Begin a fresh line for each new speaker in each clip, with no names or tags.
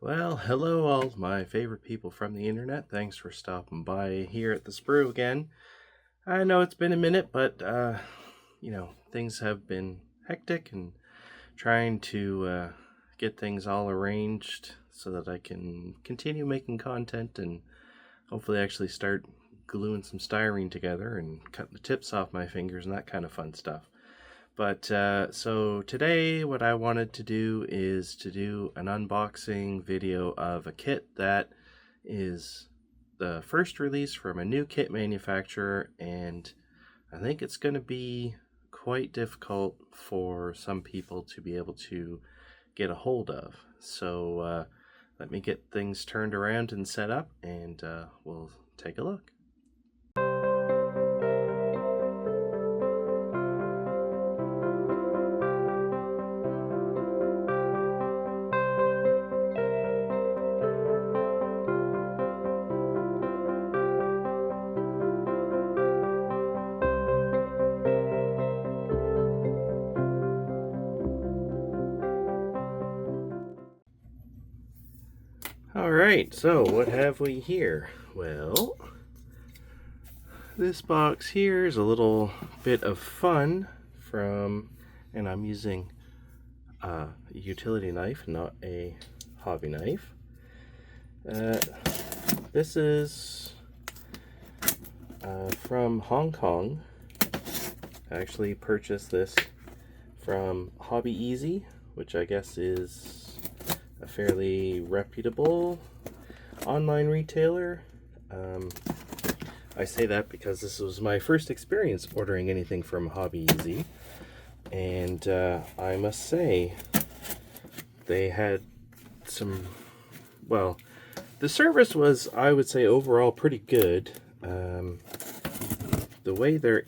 Well, hello all my favorite people from the internet. Thanks for stopping by here at the Sprue again. I know it's been a minute, but things have been hectic and trying to get things all arranged so that I can continue making content and hopefully actually start gluing some styrene together and cutting the tips off my fingers and that kind of fun stuff. But so today what I wanted to do is to do an unboxing video of a kit that is the first release from a new kit manufacturer, and I think it's going to be quite difficult for some people to be able to get a hold of. So let me get things turned around and set up, and we'll take a look. Alright, so what have we here? Well, this box here is a little bit of fun and I'm using a utility knife, not a hobby knife. This is from Hong Kong. I actually purchased this from Hobby Easy, which I guess is a fairly reputable online retailer. I say that because this was my first experience ordering anything from Hobby Easy, and I must say they had some, well, the service was, I would say, overall pretty good. The way their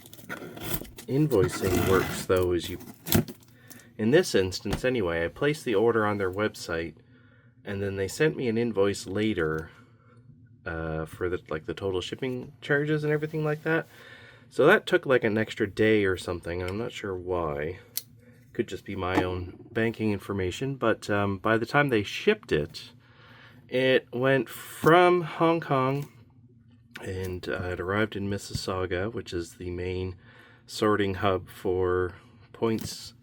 invoicing works, though, is in this instance anyway, I placed the order on their website, and then they sent me an invoice later for the total shipping charges and everything like that. So that took like an extra day or something. I'm not sure why. Could just be my own banking information. But by the time they shipped it, it went from Hong Kong, and it arrived in Mississauga, which is the main sorting hub for Points,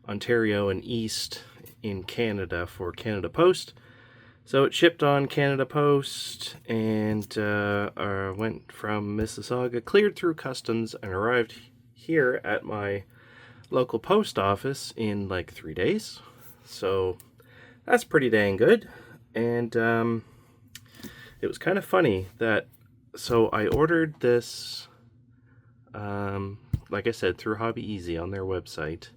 Ontario, and East in Canada for Canada Post. So it shipped on Canada Post and went from Mississauga, cleared through customs, and arrived here at my local post office in like 3 days. So that's pretty dang good. And it was kind of funny that, so I ordered this, like I said, through Hobby Easy on their website.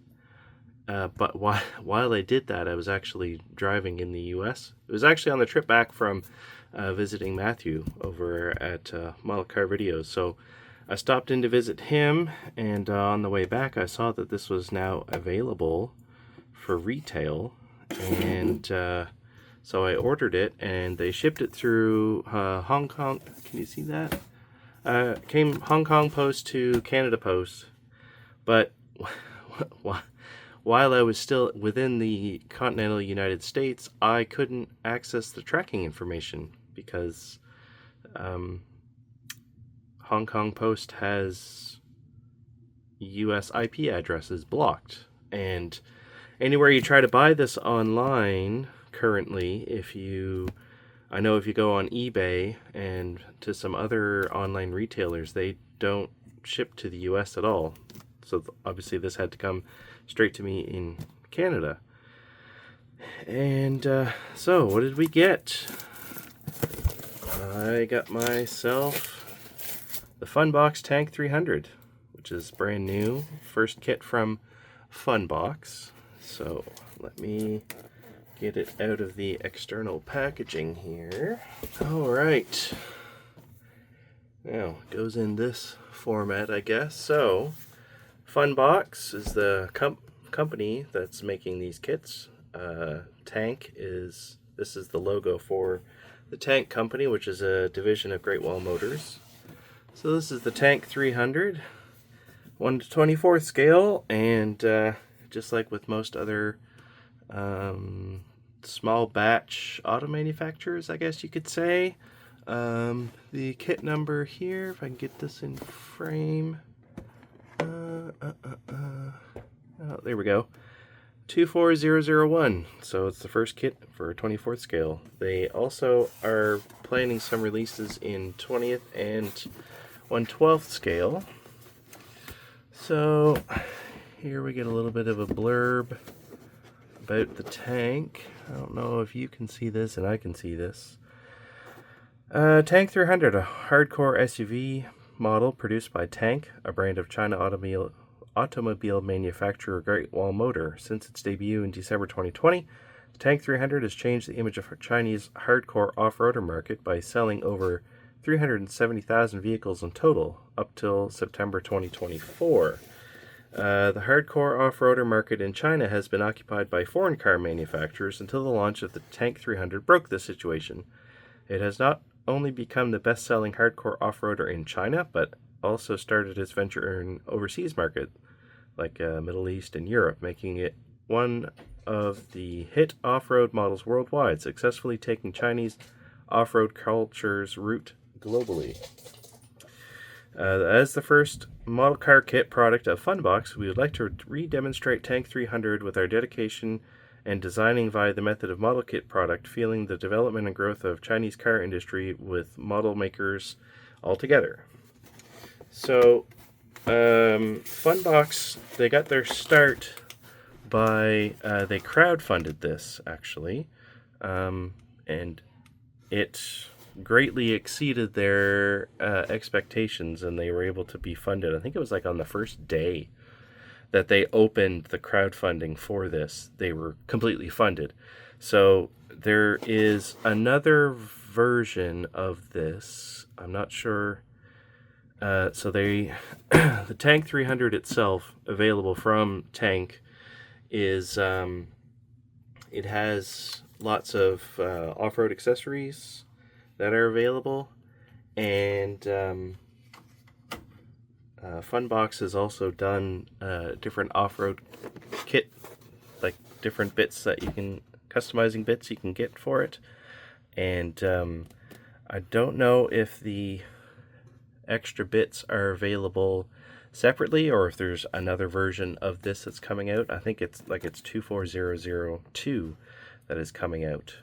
But while I did that, I was actually driving in the U.S. It was actually on the trip back from visiting Matthew over at Model Car Videos. So I stopped in to visit him, and on the way back, I saw that this was now available for retail, and so I ordered it, and they shipped it through Hong Kong. Can you see that? Came Hong Kong Post to Canada Post, but while I was still within the continental United States, I couldn't access the tracking information because Hong Kong Post has US IP addresses blocked. And anywhere you try to buy this online currently, I know if you go on eBay and to some other online retailers, they don't ship to the US at all. So obviously this had to come straight to me in Canada. And so what did we get? I got myself the Funbox Tank 300, which is brand new. First kit from Funbox. So let me get it out of the external packaging here. All right. Now, it goes in this format, I guess. So Funbox is the company that's making these kits. This is the logo for the Tank company, which is a division of Great Wall Motors. So this is the Tank 300, 1/24 scale, and just like with most other small batch auto manufacturers, I guess you could say. The kit number here, if I can get this in frame. Oh, there we go. 24001. So it's the first kit for 24th scale. They also are planning some releases in 20th and 1/12th scale. So here we get a little bit of a blurb about the tank. I don't know if you can see this, and I can see this. Tank 300, a hardcore SUV model produced by Tank, a brand of China automobile manufacturer Great Wall Motor. Since its debut in December 2020, the Tank 300 has changed the image of Chinese hardcore off-roader market by selling over 370,000 vehicles in total up till September 2024. The hardcore off-roader market in China has been occupied by foreign car manufacturers until the launch of the Tank 300 broke this situation. It has not only become the best-selling hardcore off-roader in China, but also started its venture in overseas market, like Middle East and Europe, making it one of the hit off-road models worldwide, successfully taking Chinese off-road culture's route globally. As the first model car kit product of Funbox, we would like to re-demonstrate Tank 300 with our dedication and designing via the method of model kit product, feeling the development and growth of Chinese car industry with model makers altogether. So, Funbox, they got their start by, they crowdfunded this, actually, and it greatly exceeded their expectations, and they were able to be funded. I think it was like on the first day that they opened the crowdfunding for this, they were completely funded. So there is another version of this. I'm not sure. So they, the Tank 300 itself, available from Tank, is it has lots of off-road accessories that are available, and Funbox has also done different off-road kit, like different bits that you can, customizing bits you can get for it. And I don't know if the extra bits are available separately or if there's another version of this that's coming out. I think it's 24002 that is coming out.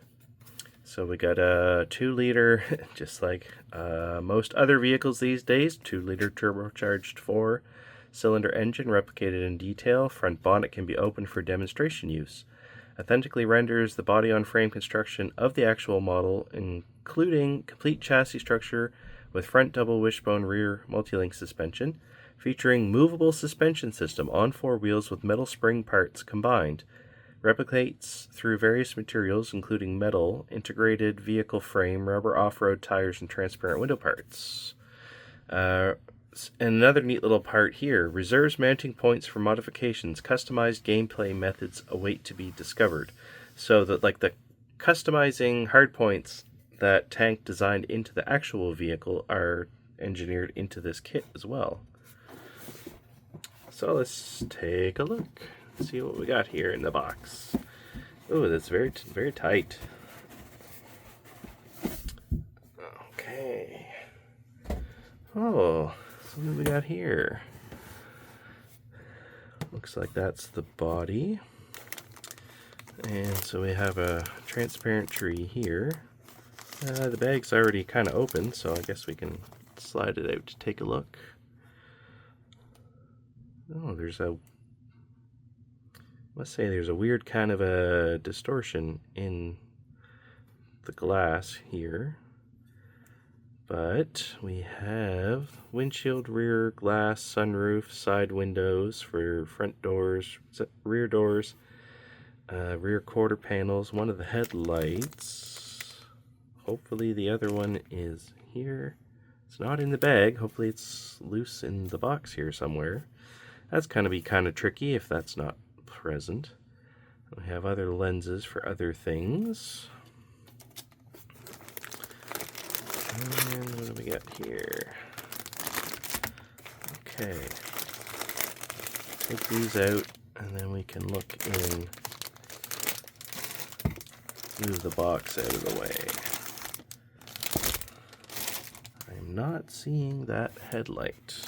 So we got a 2-liter, just like most other vehicles these days, 2-liter turbocharged 4-cylinder engine replicated in detail. Front bonnet can be opened for demonstration use. Authentically renders the body-on-frame construction of the actual model, including complete chassis structure with front double wishbone rear multi-link suspension, featuring movable suspension system on 4 wheels with metal spring parts combined. Replicates through various materials, including metal, integrated vehicle frame, rubber off-road tires, and transparent window parts. And another neat little part here, reserves mounting points for modifications. Customized gameplay methods await to be discovered. So that, like, the customizing hardpoints that Tank designed into the actual vehicle are engineered into this kit as well. So let's take a look. See what we got here in the box. Oh, that's very tight. Okay. Oh, so what do we got here? Looks like that's the body. And so we have a transparent tree here. The bag's already kind of open, so I guess we can slide it out to take a look. Oh, there's a weird kind of a distortion in the glass here, but we have windshield, rear glass, sunroof, side windows for front doors, rear doors, rear quarter panels, one of the headlights. Hopefully the other one is here. It's not in the bag. Hopefully it's loose in the box here somewhere. That's going to be kind of tricky if that's not present. We have other lenses for other things. And what do we got here? Okay. Take these out and then we can look in Move the box out of the way. I'm not seeing that headlight.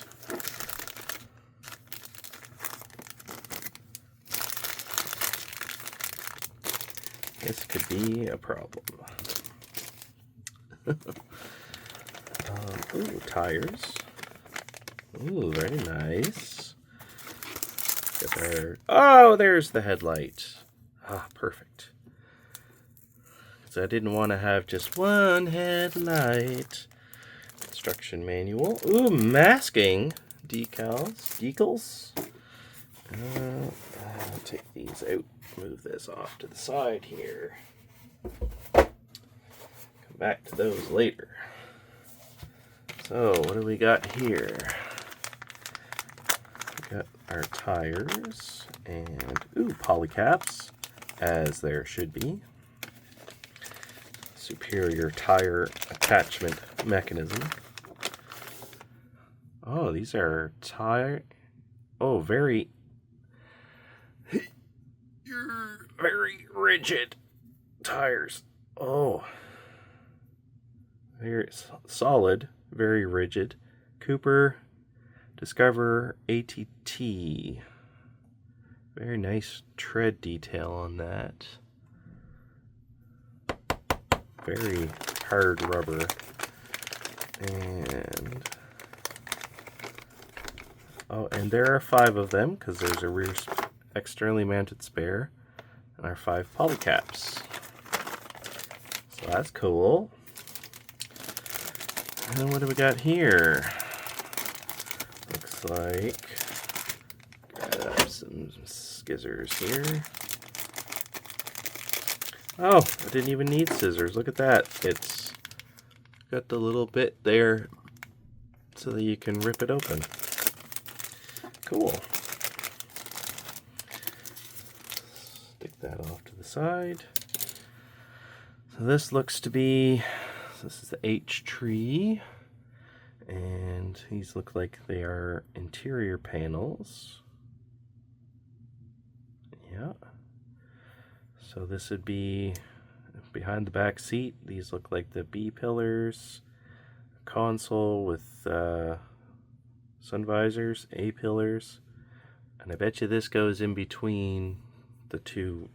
This could be a problem. Ooh, tires. Ooh, very nice. Get there. Oh, there's the headlight. Ah, perfect. So I didn't want to have just one headlight. Instruction manual. Ooh, masking decals. I'll take these out. Move this off to the side here. Come back to those later. So, what do we got here? We got our tires and, ooh, polycaps, as there should be. Superior tire attachment mechanism. Oh, these are very rigid tires. Oh, very solid, very rigid. Cooper Discover ATT. Very nice tread detail on that. Very hard rubber. And and there are 5 of them because there's a rear externally mounted spare and our 5 polycaps. So that's cool. And what do we got here? Looks like got some scissors here. Oh, I didn't even need scissors. Look at that. It's got the little bit there so that you can rip it open. Cool. Stick that off to the side. So this looks to be, this is the H tree, and these look like they are interior panels. Yeah. So this would be behind the back seat. These look like the B pillars, console with sun visors, A pillars, and I bet you this goes in between the two,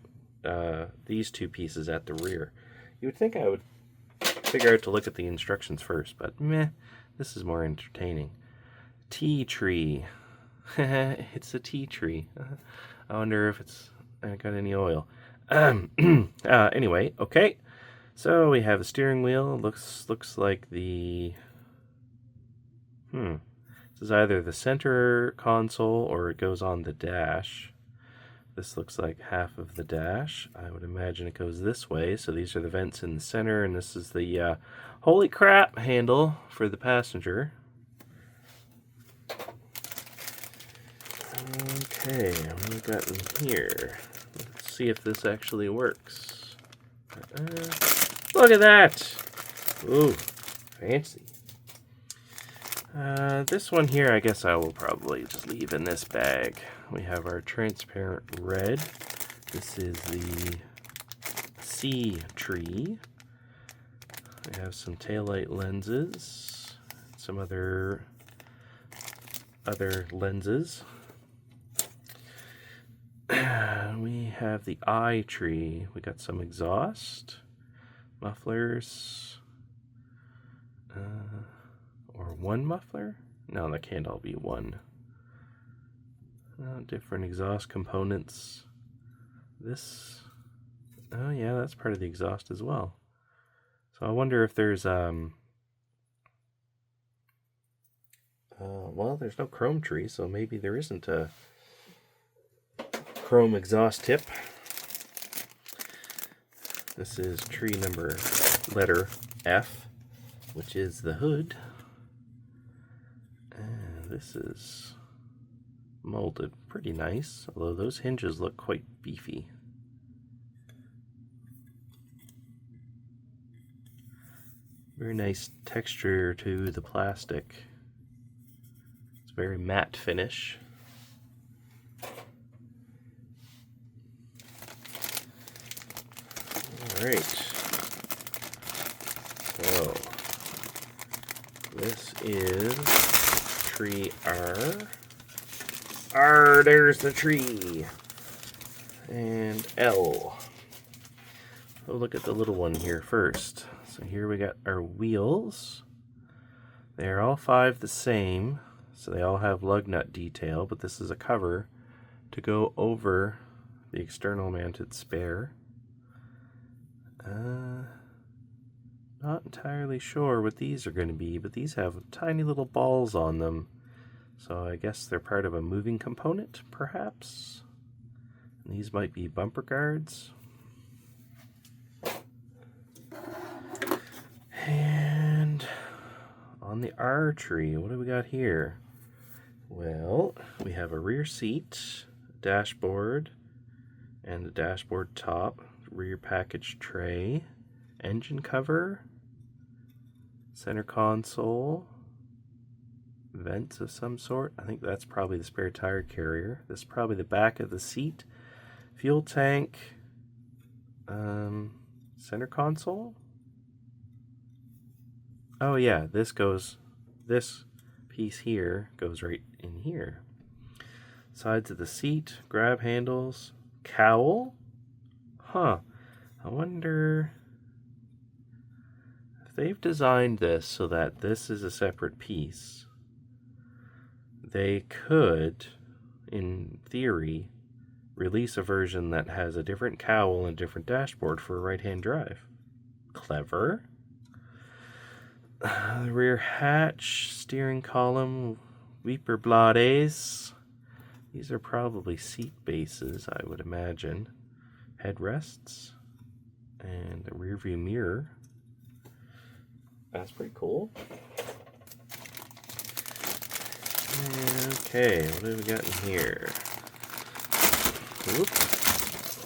these two pieces at the rear. You would think I would figure out to look at the instructions first, but meh, this is more entertaining. Tea tree. It's a tea tree. I wonder if it's got any oil. Anyway, okay. So we have a steering wheel. Looks like the this is either the center console or it goes on the dash. This looks like half of the dash. I would imagine it goes this way. So these are the vents in the center, and this is the holy crap handle for the passenger. Okay, what do we got in here? Let's see if this actually works. Look at that! Ooh, fancy. This one here, I guess I will probably just leave in this bag. We have our transparent red. This is the C tree. We have some taillight lenses, some other lenses. We have the I tree. We got some exhaust, mufflers, or one muffler? No, that can't all be one. Different exhaust components. This, oh yeah, that's part of the exhaust as well. So I wonder if there's well, there's no chrome tree, so maybe there isn't a chrome exhaust tip. This is tree number letter F, which is the hood. And this is molded pretty nice, although those hinges look quite beefy. Very nice texture to the plastic. It's very matte finish. Alright. So, this is tree R. R, there's the tree. And L. We'll look at the little one here first. So here we got our wheels. They're all 5 the same, so they all have lug nut detail, but this is a cover to go over the external mounted spare. Not entirely sure what these are going to be, but these have tiny little balls on them. So I guess they're part of a moving component, perhaps? And these might be bumper guards. And on the R tree, what do we got here? Well, we have a rear seat, dashboard, and the dashboard top, rear package tray, engine cover, center console, vents of some sort. I think that's probably the spare tire carrier. This is probably the back of the seat, fuel tank, center console. Oh yeah, this piece here goes right in here. Sides of the seat, grab handles, cowl. Huh. I wonder if they've designed this so that this is a separate piece. They could, in theory, release a version that has a different cowl and a different dashboard for a right-hand drive. Clever. The rear hatch, steering column, wiper blades. These are probably seat bases, I would imagine. Headrests and a rear view mirror. That's pretty cool. Okay, what do we got in here? Oop.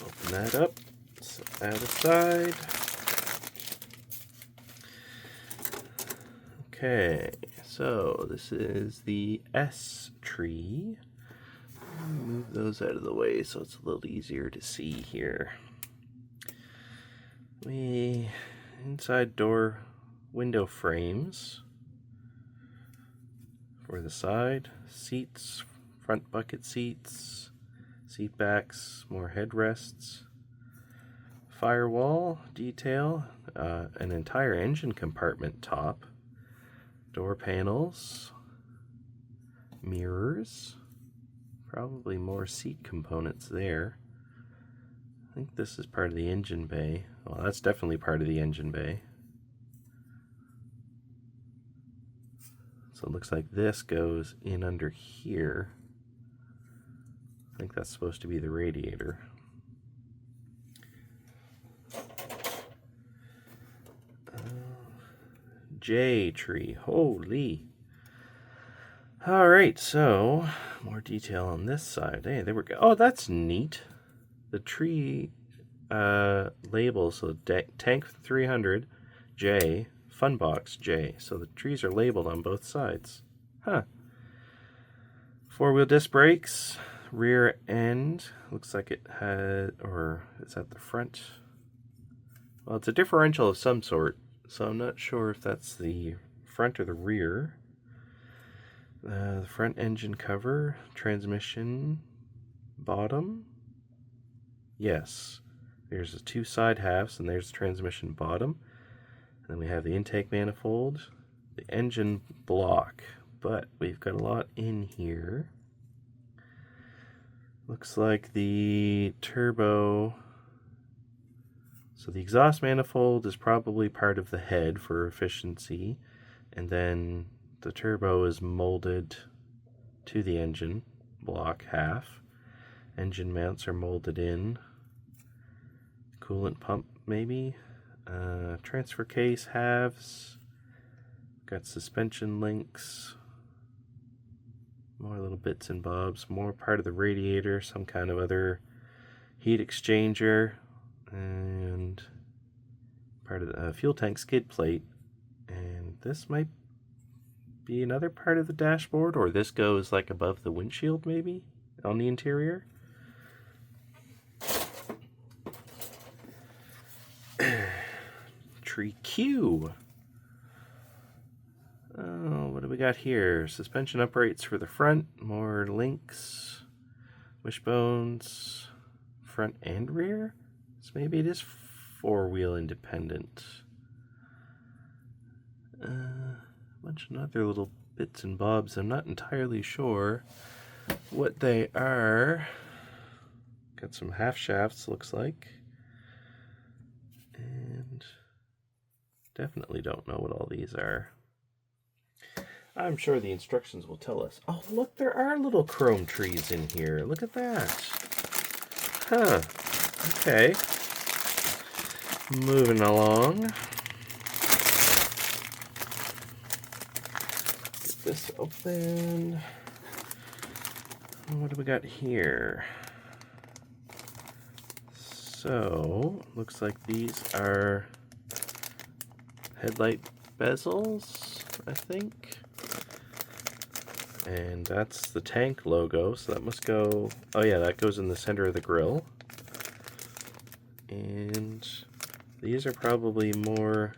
Open that up. Set that aside. Okay, so this is the S tree. Move those out of the way so it's a little easier to see here. Inside door window frames for the side, seats, front bucket seats, seat backs, more headrests, firewall detail, an entire engine compartment top, door panels, mirrors, probably more seat components there. I think this is part of the engine bay. Well, that's definitely part of the engine bay. So it looks like this goes in under here. I think that's supposed to be the radiator. J tree, holy. Alright, so more detail on this side. Hey, there we go. Oh, that's neat. The tree label, so Tank 300 J, Funbox J. So the trees are labeled on both sides. Huh. 4-wheel disc brakes, rear end. Looks like it had, or it's at the front. Well, it's a differential of some sort. So I'm not sure if that's the front or the rear. The front engine cover, transmission bottom. Yes, there's the 2 side halves and there's the transmission bottom. And then we have the intake manifold, the engine block. But we've got a lot in here. Looks like the turbo. So the exhaust manifold is probably part of the head for efficiency, and then the turbo is molded to the engine block half. Engine mounts are molded in. Coolant pump maybe. Transfer case halves. Got suspension links. More little bits and bobs. More part of the radiator, some kind of other heat exchanger. And part of the fuel tank skid plate. And this might be another part of the dashboard, or this goes like above the windshield maybe on the interior. Tree Q. Oh, what do we got here? Suspension uprights for the front, more links, wishbones, front and rear. So maybe it is four-wheel independent. A bunch of other little bits and bobs. I'm not entirely sure what they are. Got some half shafts, looks like. And definitely don't know what all these are. I'm sure the instructions will tell us. Oh, look, there are little chrome trees in here. Look at that. Huh. Okay. Moving along. Get this open. What do we got here? So, looks like these are headlight bezels, I think. And that's the tank logo, so that must go... Oh yeah, that goes in the center of the grill. And these are probably more...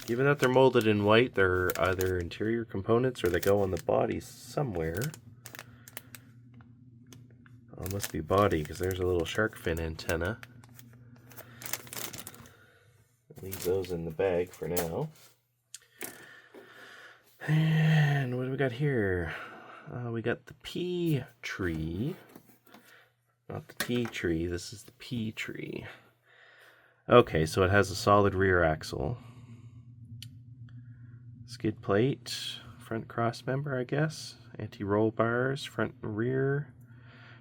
Given that they're molded in white, they're either interior components or they go on the body somewhere. Oh, it must be body, because there's a little shark fin antenna. Leave those in the bag for now. And what do we got here? We got the P tree. Not the T tree, this is the P tree. Okay, so it has a solid rear axle. Skid plate, front cross member, I guess. Anti-roll bars, front and rear.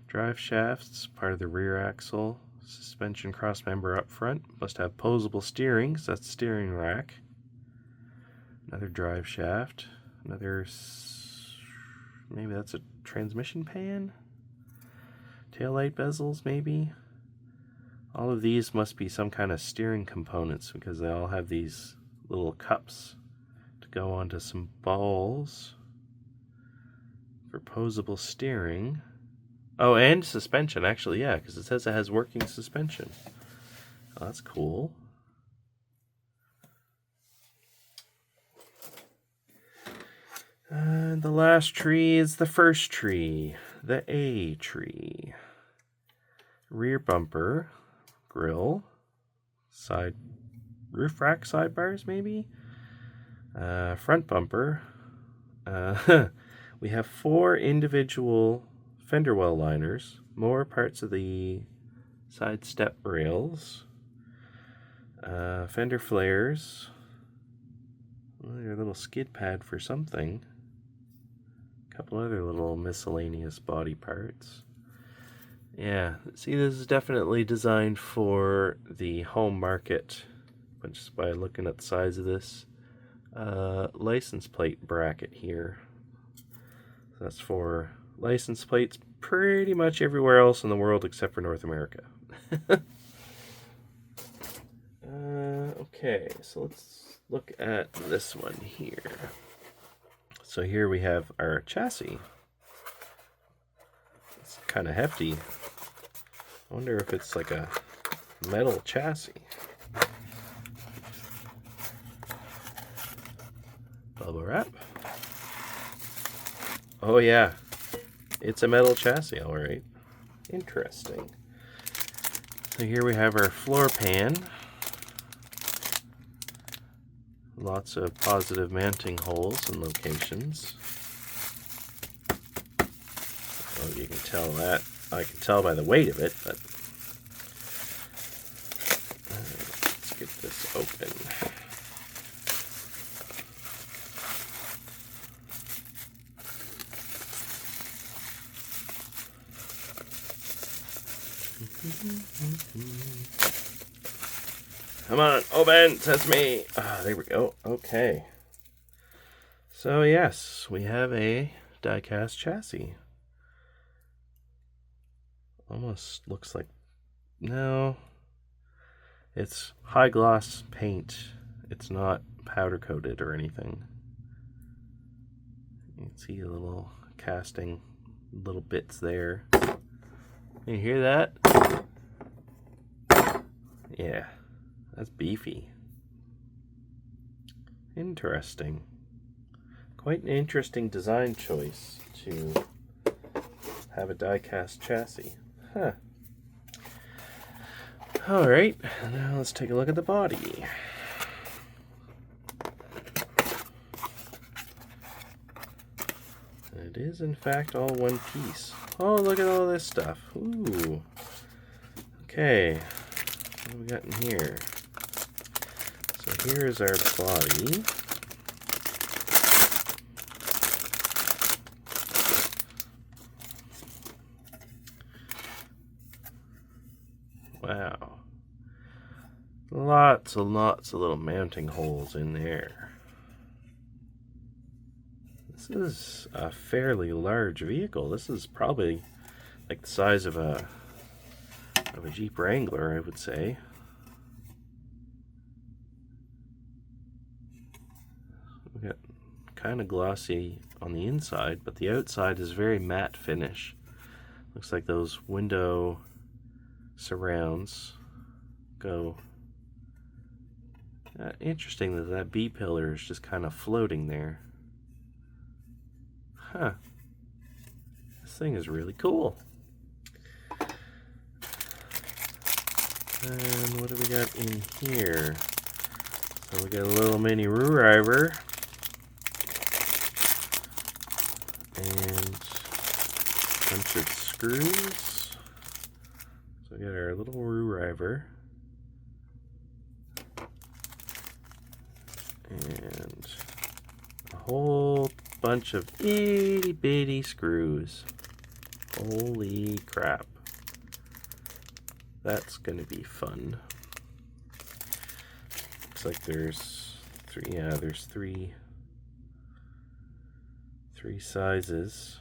Drive shafts, part of the rear axle. Suspension cross member up front. Must have posable steering, so that's the steering rack. Another drive shaft. Another, maybe that's a transmission pan? Taillight bezels, maybe? All of these must be some kind of steering components because they all have these little cups to go onto some balls for posable steering. Oh, and suspension, actually, yeah, because it says it has working suspension. Oh, that's cool. And the last tree is the first tree, the A tree. Rear bumper, grill, side roof rack sidebars, maybe. Front bumper. We have 4 individual fender well liners, more parts of the side step rails, fender flares, a little skid pad for something, a couple other little miscellaneous body parts. Yeah, see, this is definitely designed for the home market, but just by looking at the size of this license plate bracket here. So that's for license plates pretty much everywhere else in the world except for North America. Okay, so let's look at this one here. So here we have our chassis. It's kind of hefty. I wonder if it's like a metal chassis. Bubble wrap. Oh yeah, it's a metal chassis, all right. Interesting. So here we have our floor pan. Lots of positive mounting holes and locations. Oh, you can tell that. I can tell by the weight of it, but let's get this open. Come on, open, sesame. Ah, there we go. Okay. So yes, we have a die-cast chassis. Almost looks like, no, it's high gloss paint. It's not powder coated or anything. You can see a little casting, little bits there. You hear that? Yeah, that's beefy. Interesting. Quite an interesting design choice to have a die-cast chassis. Huh. Alright, now let's take a look at the body. It is in fact all one piece. Oh, look at all this stuff. Ooh. Okay, what do we got in here? So here is our body. Wow. Lots and lots of little mounting holes in there. This is a fairly large vehicle. This is probably like the size of a Jeep Wrangler, I would say. We got kind of glossy on the inside, but the outside is very matte finish. Looks like those window surrounds go. Interesting that that B pillar is just kind of floating there. Huh. This thing is really cool. And what do we got in here? So we got a little mini screwdriver and a bunch of screws. So we got our little screwdriver and a whole bunch of itty bitty screws. Holy crap. That's gonna be fun. Looks like there's three sizes.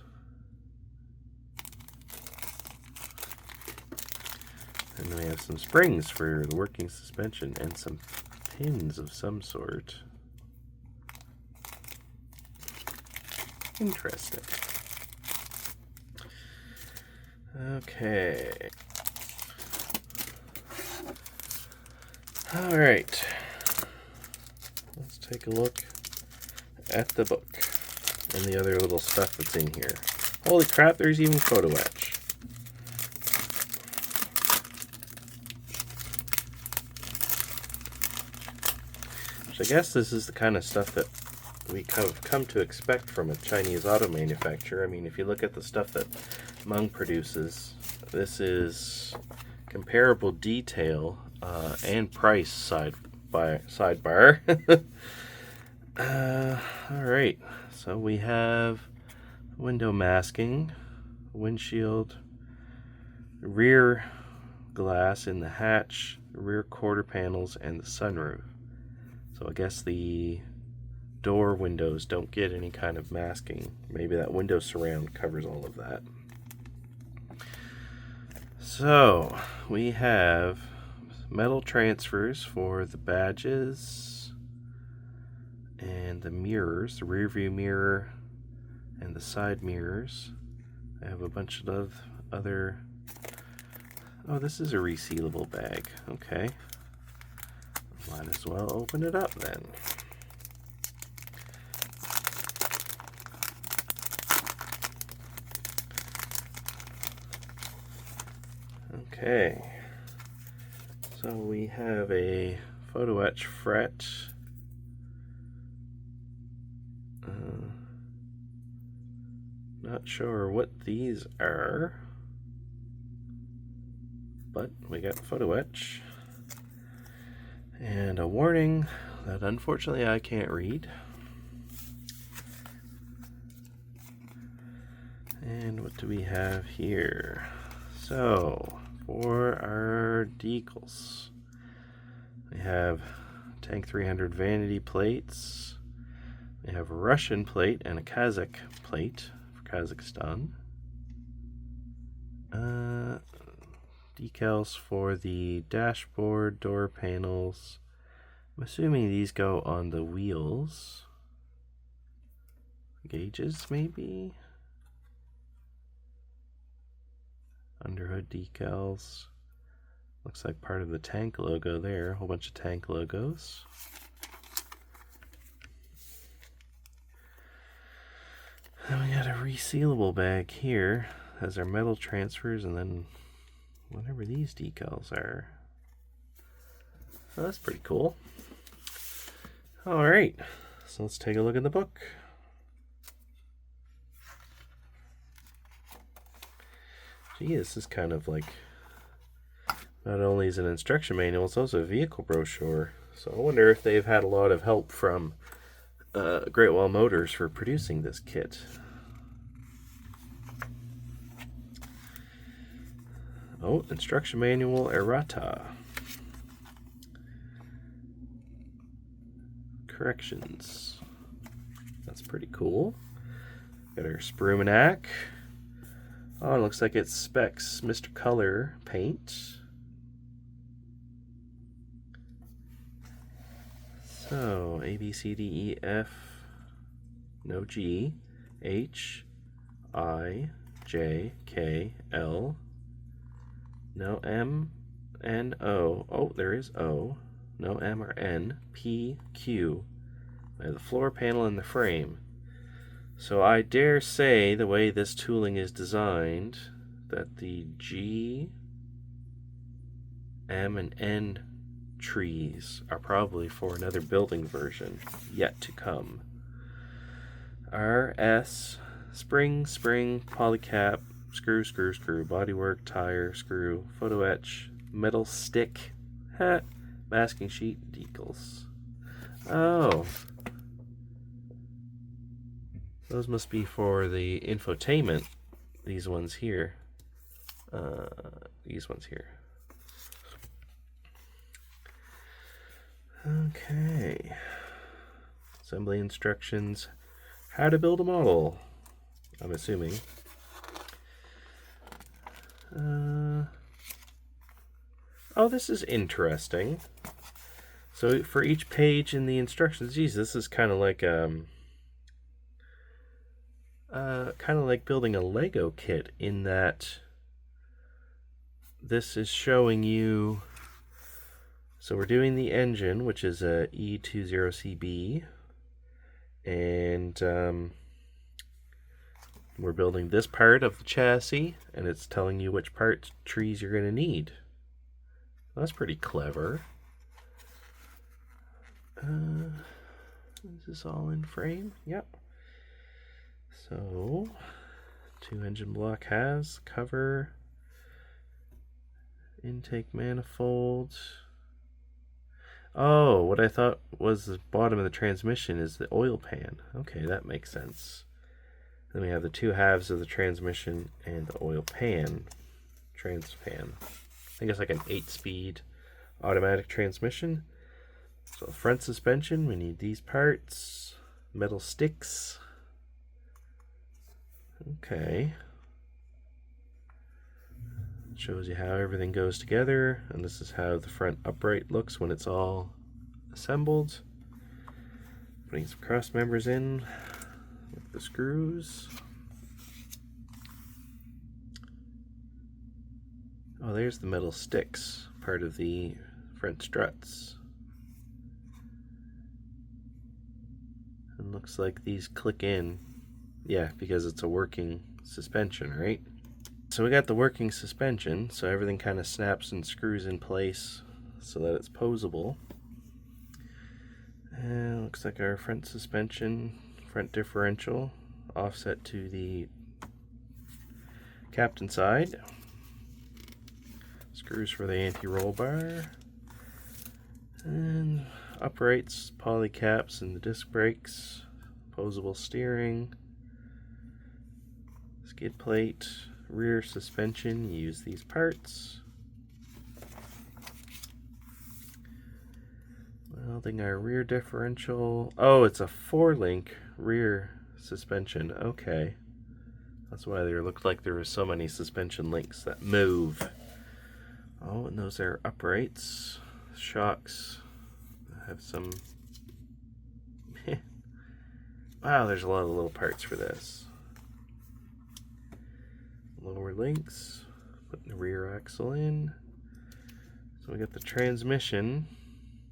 And then we have some springs for the working suspension and some pins of some sort. Interesting. Okay. All right. Let's take a look at the book and the other little stuff that's in here. Holy crap, there's even photo etch. Which I guess this is the kind of stuff that we have come to expect from a Chinese auto manufacturer. I mean, if you look at the stuff that Meng produces, this is comparable detail and price sidebar. Alright, so we have window masking, windshield, rear glass in the hatch, rear quarter panels, and the sunroof. So I guess the door windows don't get any kind of masking. Maybe that window surround covers all of that. So we have metal transfers for the badges and the mirrors, the rear view mirror and the side mirrors. I have a bunch of other. Oh, this is a resealable bag. Okay, might as well open it up then. Okay, so we have a photo etch fret. Not sure what these are, but we got photo etch and a warning that unfortunately I can't read. And what do we have here? So for our decals, we have Tank 300 vanity plates. We have a Russian plate and a Kazakh plate for Kazakhstan. Decals for the dashboard, door panels. I'm assuming these go on the wheels. Gauges, maybe? Underhood decals. Looks like part of the tank logo there. A whole bunch of tank logos. Then we got a resealable bag here. Has our metal transfers and then whatever these decals are. Oh, that's pretty cool. Alright, so let's take a look at the book. Gee, this is kind of like, not only is it an instruction manual, it's also a vehicle brochure. So I wonder if they've had a lot of help from Great Wall Motors for producing this kit. Oh, instruction manual errata. Corrections. That's pretty cool. Got our Spruminac. Oh, it looks like it specs Mr. Color paint. So, A, B, C, D, E, F, no G, H, I, J, K, L, no M, N, O. Oh, there is O. No M or N, P, Q. I have the floor panel and the frame. So I dare say the way this tooling is designed that the G, M, and N trees are probably for another building version yet to come. R, S, spring, polycap, screw, bodywork, tire, screw, photo etch, metal stick, masking sheet, decals. Oh. Those must be for the infotainment. These ones here. These ones here. Okay. Assembly instructions. How to build a model. I'm assuming. Oh, this is interesting. So for each page in the instructions, geez, this is kind of like building a Lego kit in that this is showing you. So we're doing the engine, which is a E20CB, and we're building this part of the chassis, and it's telling you which parts, trees you're going to need. That's pretty clever. Is this all in frame? Yep. So, 2 engine block has cover, intake manifold. Oh, what I thought was the bottom of the transmission is the oil pan. Okay, that makes sense. Then we have the 2 halves of the transmission and the oil pan, transpan. I think it's like an 8-speed automatic transmission. So front suspension, we need these parts, metal sticks. Okay. It shows you how everything goes together, and this is how the front upright looks when it's all assembled. Putting some cross members in with the screws. Oh, there's the metal sticks, part of the front struts. And looks like these click in. Yeah, because it's a working suspension, right? So we got the working suspension, so everything kind of snaps and screws in place so that it's posable. And looks like our front suspension, front differential, offset to the captain side. Screws for the anti-roll bar. And uprights, polycaps, and the disc brakes. Posable steering. Skid plate, rear suspension, use these parts. Welding our rear differential. Oh, it's a 4-link rear suspension. Okay. That's why there looked like there were so many suspension links that move. Oh, and those are uprights. Shocks. Have some. Wow, there's a lot of little parts for this. Lower links. Putting the rear axle in. So we got the transmission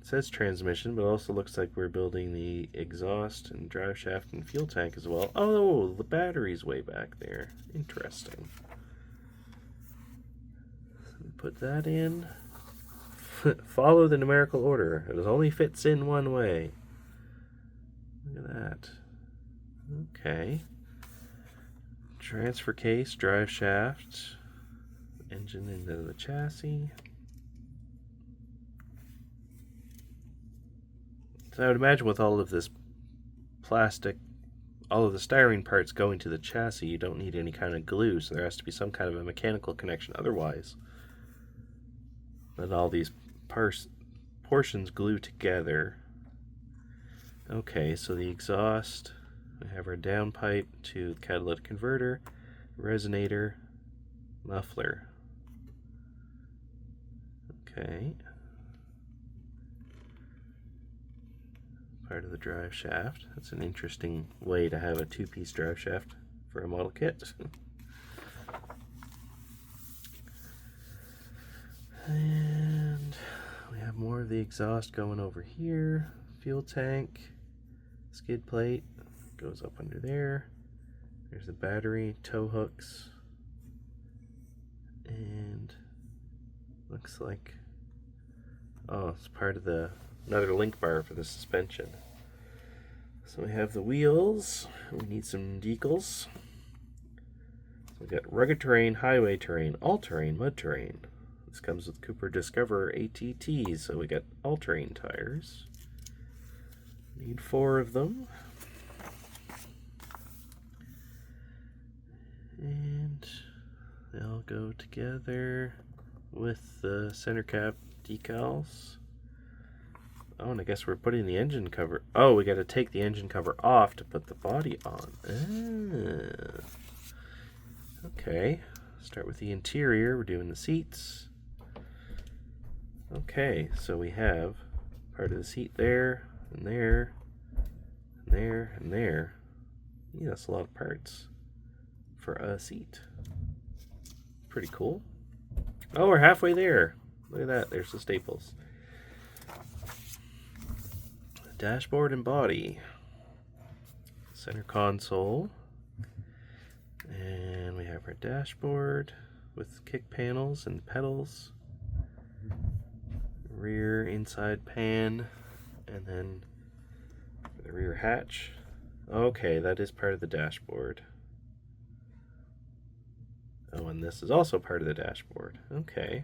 says transmission, but it also looks like we're building the exhaust and drive shaft and fuel tank as well. Oh, the battery's way back there. Interesting. So we put that in. Follow the numerical order. It only fits in one way. Look at that. Okay. Transfer case, drive shaft, engine into the chassis. So I would imagine with all of this plastic, all of the styrene parts going to the chassis, you don't need any kind of glue, so there has to be some kind of a mechanical connection otherwise. Then all these portions glue together. Okay, so the exhaust, we have our downpipe to the catalytic converter, resonator, muffler. Okay. Part of the drive shaft. That's an interesting way to have a two-piece drive shaft for a model kit. And we have more of the exhaust going over here. Fuel tank, skid plate goes up under there. There's the battery, tow hooks, and looks like, oh, it's part of the another link bar for the suspension. So we have the wheels. We need some decals. So we got rugged terrain, highway terrain, all terrain, mud terrain. This comes with Cooper Discoverer ATTs, so we got all-terrain tires. Need 4 of them. And they all go together with the center cap decals. Oh, and I guess we're putting the engine cover. Oh, we got to take the engine cover off to put the body on. Ah. Okay, start with the interior. We're doing the seats. Okay, so we have part of the seat there, and there, and there, and there. Yeah, that's a lot of parts for a seat. Pretty cool. Oh, we're halfway there. Look at that, there's the staples. Dashboard and body. Center console. And we have our dashboard with kick panels and pedals. Rear inside pan, and then the rear hatch. Okay, that is part of the dashboard. Oh, and this is also part of the dashboard. Okay.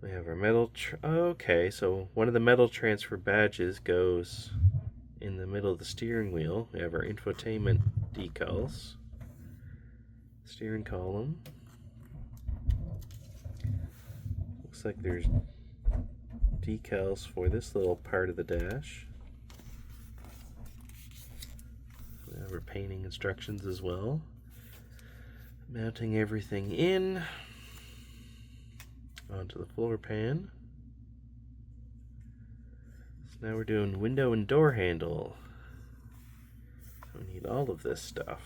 We have our metal. Okay, so one of the metal transfer badges goes in the middle of the steering wheel. We have our infotainment decals. Steering column. Looks like there's decals for this little part of the dash. We have our painting instructions as well. Mounting everything in onto the floor pan. So now we're doing window and door handle. So we need all of this stuff.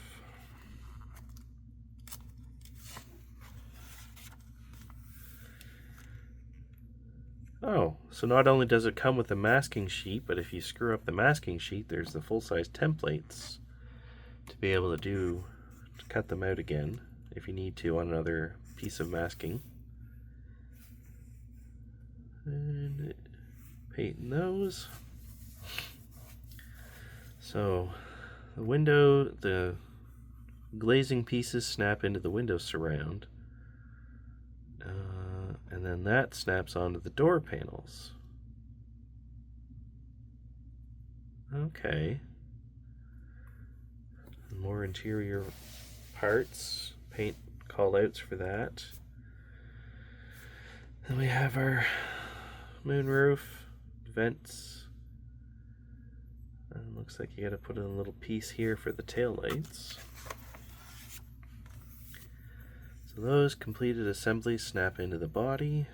Oh, so not only does it come with a masking sheet, but if you screw up the masking sheet, there's the full-size templates to be able to cut them out again if you need to on another piece of masking. And paint those. So the glazing pieces snap into the window surround. And then that snaps onto the door panels. Okay. More interior parts, paint callouts for that. Then we have our moonroof, vents. And looks like you gotta put in a little piece here for the taillights. So those completed assemblies snap into the body.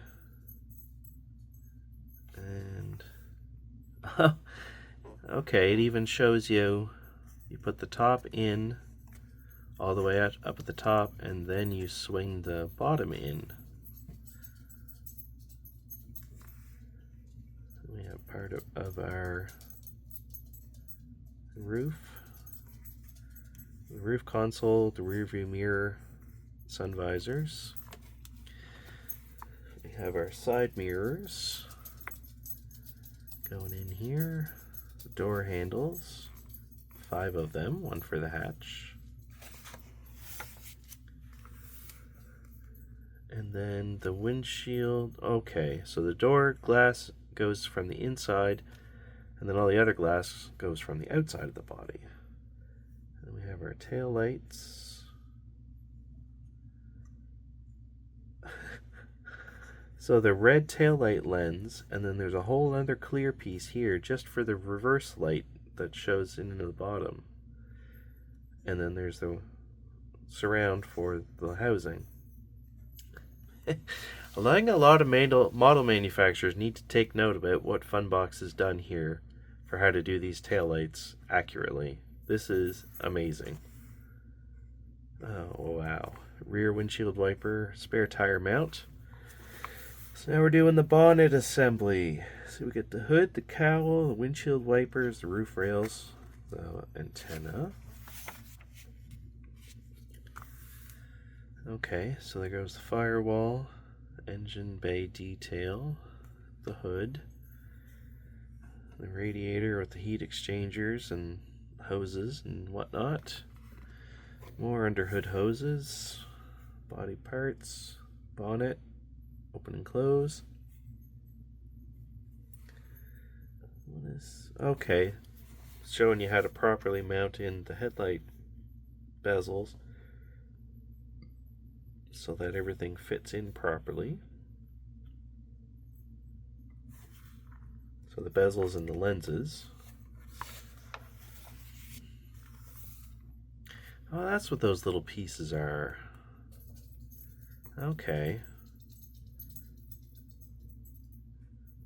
And okay, it even shows you put the top in all the way up at the top, and then you swing the bottom in. part of our roof. The roof console, the rear view mirror, sun visors. We have our side mirrors going in here. The door handles, 5 of them, 1 for the hatch. And then the windshield. Okay, so the door glass goes from the inside, and then all the other glass goes from the outside of the body. And we have our tail lights. So the red tail light lens, and then there's a whole other clear piece here just for the reverse light that shows into the bottom. And then there's the surround for the housing. I think a lot of model manufacturers need to take note about what Funbox has done here for how to do these taillights accurately. This is amazing. Oh, wow. Rear windshield wiper, spare tire mount. So now we're doing the bonnet assembly. So we get the hood, the cowl, the windshield wipers, the roof rails, the antenna. Okay, so there goes the firewall, engine bay detail, the hood, the radiator with the heat exchangers and hoses and whatnot. More underhood hoses, body parts, bonnet, open and close. What is, okay, showing you how to properly mount in the headlight bezels so that everything fits in properly. So the bezels and the lenses. Oh, that's what those little pieces are. Okay.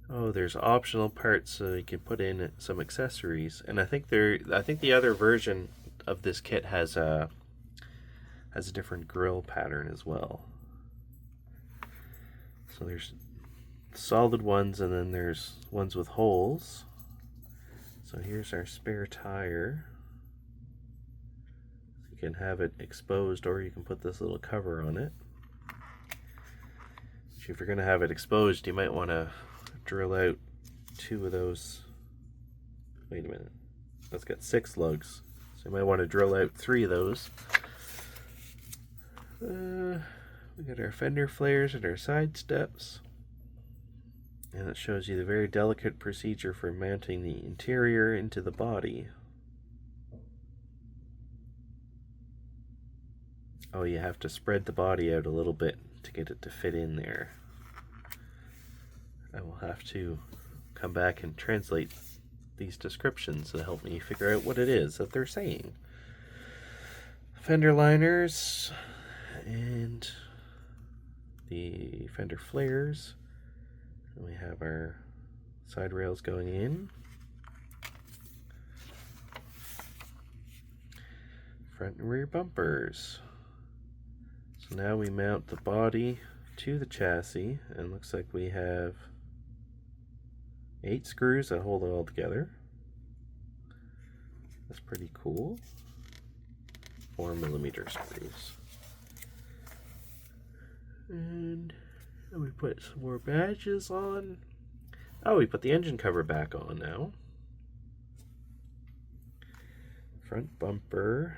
Oh, there's optional parts so you can put in some accessories. And I think the other version of this kit has a different grill pattern as well. So there's solid ones, and then there's ones with holes. So here's our spare tire. You can have it exposed, or you can put this little cover on it. If you're going to have it exposed, you might want to drill out 2 of those. Wait a minute. That's got 6 lugs. So you might want to drill out 3 of those. We got our fender flares and our side steps. And it shows you the very delicate procedure for mounting the interior into the body. Oh, you have to spread the body out a little bit to get it to fit in there. I will have to come back and translate these descriptions to help me figure out what it is that they're saying. Fender liners and the fender flares. And we have our side rails going in. Front and rear bumpers. So now we mount the body to the chassis, and it looks like we have 8 screws that hold it all together. That's pretty cool. 4mm screws. And we put some more badges on. Oh, we put the engine cover back on now. Front bumper.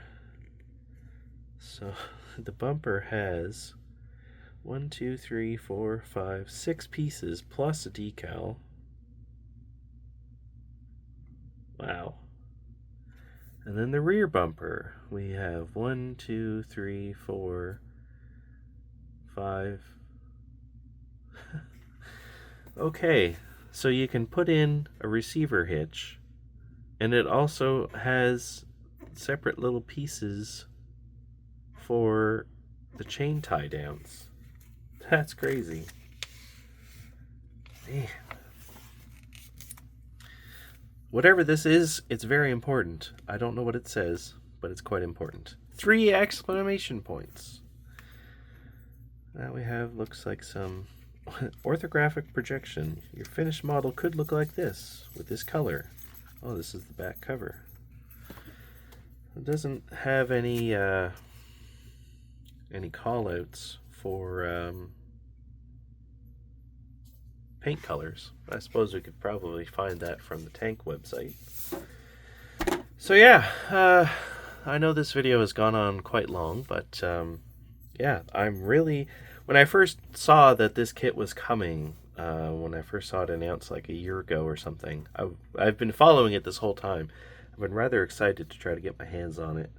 So the bumper has 1, 2, 3, 4, 5, 6 pieces plus a decal. Wow. And then the rear bumper. We have 1, 2, 3, 4, 5. Okay, so you can put in a receiver hitch, and it also has separate little pieces for the chain tie downs. That's crazy. Man. Whatever this is, it's very important. I don't know what it says, but it's quite important. 3 exclamation points. Now we have, looks like some Orthographic projection. Your finished model could look like this, with this color. Oh, this is the back cover. It doesn't have any call-outs for paint colors. I suppose we could probably find that from the Tank website. So yeah, I know this video has gone on quite long, but yeah, I'm really... When I first saw that this kit was coming, when I first saw it announced like a year ago or something, I've been following it this whole time. I've been rather excited to try to get my hands on it.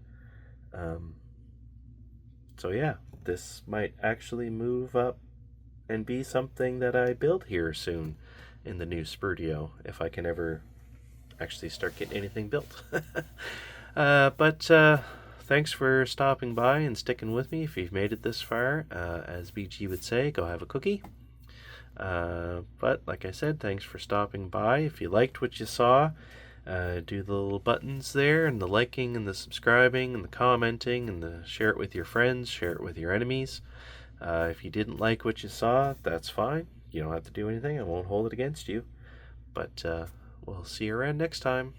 So yeah, this might actually move up and be something that I build here soon in the new Spurdio, if I can ever actually start getting anything built. But thanks for stopping by and sticking with me. If you've made it this far, as BG would say, go have a cookie. But like I said, thanks for stopping by. If you liked what you saw, do the little buttons there, and the liking and the subscribing and the commenting and the share it with your friends, share it with your enemies. If you didn't like what you saw, that's fine. You don't have to do anything. I won't hold it against you. But we'll see you around next time.